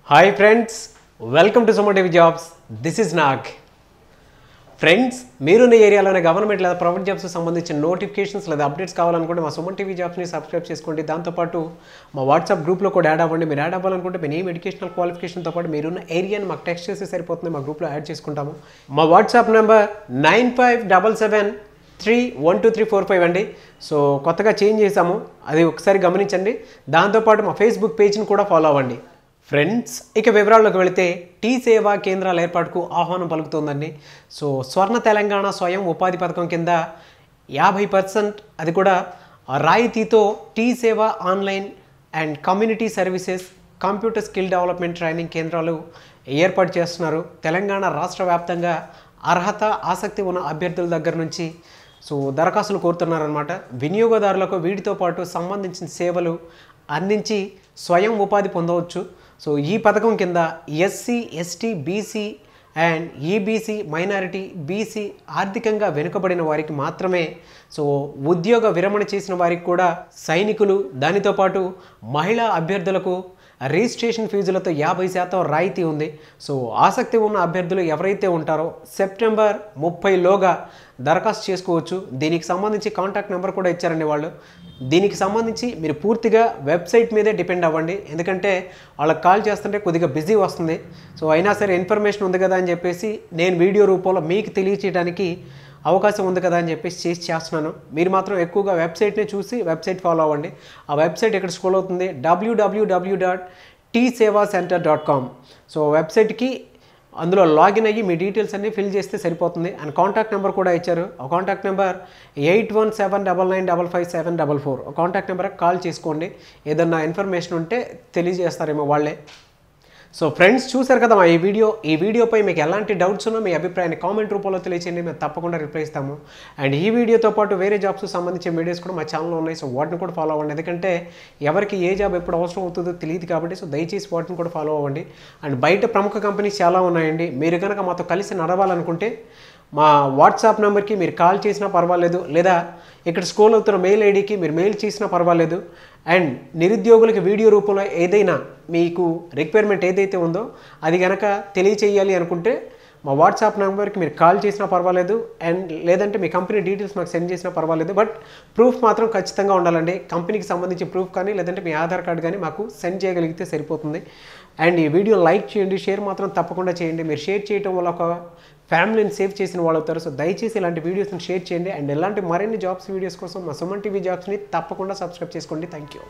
Hi friends, welcome to Suman TV Jobs. This is Nag. Friends మీరున్న ఏరియాలోనే government లేదా private jobs సంబంధించిన notifications లేదా అప్డేట్స్ కావాలనుకుంటే మా సుమన్ టీవీ జాబ్స్ని సబ్స్క్రైబ్ చేసుకోండి. దాంతోపాటు మా వాట్సాప్ గ్రూప్లో కూడా యాడ్ అవ్వండి. మీరు యాడ్ అవ్వాలనుకుంటే మీ నేమ్ ఎడ్యుకేషనల్ క్వాలిఫికేషన్తో పాటు మీరున్న ఏరియాని మాకు టెక్స్ట్ చేస్తే సరిపోతుంది. మా గ్రూప్లో యాడ్ చేసుకుంటాము. మా వాట్సాప్ నెంబర్ 9577312345 అండి. సో కొత్తగా చేంజ్ చేసాము, అది ఒకసారి గమనించండి. దాంతోపాటు మా ఫేస్బుక్ పేజ్ని కూడా ఫాలో అవ్వండి. ఫ్రెండ్స్, ఇక వివరాల్లోకి వెళితే టీ సేవా కేంద్రాల ఏర్పాటుకు ఆహ్వానం పలుకుతోందండి. సో స్వర్ణ తెలంగాణ స్వయం ఉపాధి పథకం కింద 50%, అది కూడా రాయితీతో టీ సేవా online and community services computer skill development training కేంద్రాలు ఏర్పాటు చేస్తున్నారు. తెలంగాణ రాష్ట్ర వ్యాప్తంగా అర్హత ఆసక్తి ఉన్న అభ్యర్థుల దగ్గర నుంచి దరఖాస్తులు కోరుతున్నారనమాట. వినియోగదారులకు వీటితో పాటు సంబంధించిన సేవలు అందించి స్వయం ఉపాధి పొందవచ్చు. ఈ పథకం కింద SC, ST, BC and EBC, minority, BC, ఆర్థికంగా వెనుకబడిన వారికి మాత్రమే, ఉద్యోగ విరమణ చేసిన వారికి కూడా, సైనికులు, దానితో పాటు మహిళా అభ్యర్థులకు రిజిస్ట్రేషన్ ఫీజులతో 50% రాయితీ ఉంది. ఆసక్తి ఉన్న అభ్యర్థులు ఎవరైతే ఉంటారో సెప్టెంబర్ 30లోగా దరఖాస్తు చేసుకోవచ్చు. దీనికి సంబంధించి కాంటాక్ట్ నెంబర్ కూడా ఇచ్చారండి వాళ్ళు. దీనికి సంబంధించి మీరు పూర్తిగా వెబ్సైట్ మీదే డిపెండ్ అవ్వండి, ఎందుకంటే వాళ్ళకి కాల్ చేస్తుంటే కొద్దిగా బిజీ వస్తుంది. అయినా సరే ఇన్ఫర్మేషన్ ఉంది కదా అని చెప్పేసి నేను వీడియో రూపంలో మీకు తెలియచేయడానికి అవకాశం ఉంది కదా అని చెప్పేసి చేస్తున్నాను. మీరు మాత్రం ఎక్కువగా వెబ్సైట్ని చూసి వెబ్సైట్ ఫాలో అవ్వండి. ఆ వెబ్సైట్ ఇక్కడ స్క్రోల్ అవుతుంది, www.tsevacenter.com. వెబ్సైట్కి అందులో లాగిన్ అయ్యి మీ డీటెయిల్స్ అన్నీ ఫిల్ చేస్తే సరిపోతుంది. అండ్ కాంటాక్ట్ నెంబర్ కూడా ఇచ్చారు. ఆ కాంటాక్ట్ నెంబర్ 8179955744. ఆ కాంటాక్ట్ నెంబర్కి కాల్ చేసుకోండి. ఏదన్నా ఇన్ఫర్మేషన్ ఉంటే తెలియజేస్తారేమో వాళ్ళే. ఫ్రెండ్స్, చూసారు కదా ఈ వీడియోపై మీకు ఎలాంటి డౌట్స్ ఉన్నా మీ అభిప్రాయాన్ని కామెంట్ రూపంలో తెలియచేయండి, మేము తప్పకుండా రిప్లై ఇస్తాము. అండ్ ఈ వీడియోతో పాటు వేరే జాబ్స్ సంబంధించిన వీడియోస్ కూడా మా ఛానల్లో ఉన్నాయి. వాటిని కూడా ఫాలో అవ్వండి, ఎందుకంటే ఎవరికి ఏ జాబ్ ఎప్పుడు అవసరం అవుతుందో తెలియదు కాబట్టి దయచేసి వాటిని కూడా ఫాలో అవ్వండి. అండ్ బయట ప్రముఖ కంపెనీస్ చాలా ఉన్నాయండి. మీరు కనుక మాతో కలిసి నడవాలనుకుంటే మా వాట్సాప్ నెంబర్కి మీరు కాల్ చేసినా పర్వాలేదు, లేదా ఇక్కడ స్క్రోల్ అవుతున్న మెయిల్ ఐడికి మీరు మెయిల్ చేసినా పర్వాలేదు. అండ్ నిరుద్యోగులకి వీడియో రూపంలో ఏదైనా మీకు రిక్వైర్మెంట్ ఏదైతే ఉందో అది కనుక తెలియచేయాలి అనుకుంటే మా వాట్సాప్ నెంబర్కి మీరు కాల్ చేసినా పర్వాలేదు, అండ్ లేదంటే మీ కంపెనీ డీటెయిల్స్ మాకు సెండ్ చేసినా పర్వాలేదు. బట్ ప్రూఫ్ మాత్రం ఖచ్చితంగా ఉండాలండి. కంపెనీకి సంబంధించి ప్రూఫ్ కానీ లేదంటే మీ ఆధార్ కార్డు కానీ మాకు సెండ్ చేయగలిగితే సరిపోతుంది. అండ్ ఈ వీడియో లైక్ చేయండి, షేర్ మాత్రం తప్పకుండా చేయండి. మీరు షేర్ చేయడం వల్ల ఒక ఫ్యామిలీని సేవ్ చేసిన వాళ్ళు అవుతారు. దయచేసి ఇలాంటి వీడియోస్ని షేర్ చేయండి. అండ్ ఇలాంటి మరిన్ని జాబ్స్ వీడియోస్ కోసం మా సుమన్ టీవీ జాబ్స్ని తప్పకుండా సబ్స్క్రైబ్ చేసుకోండి. Thank you.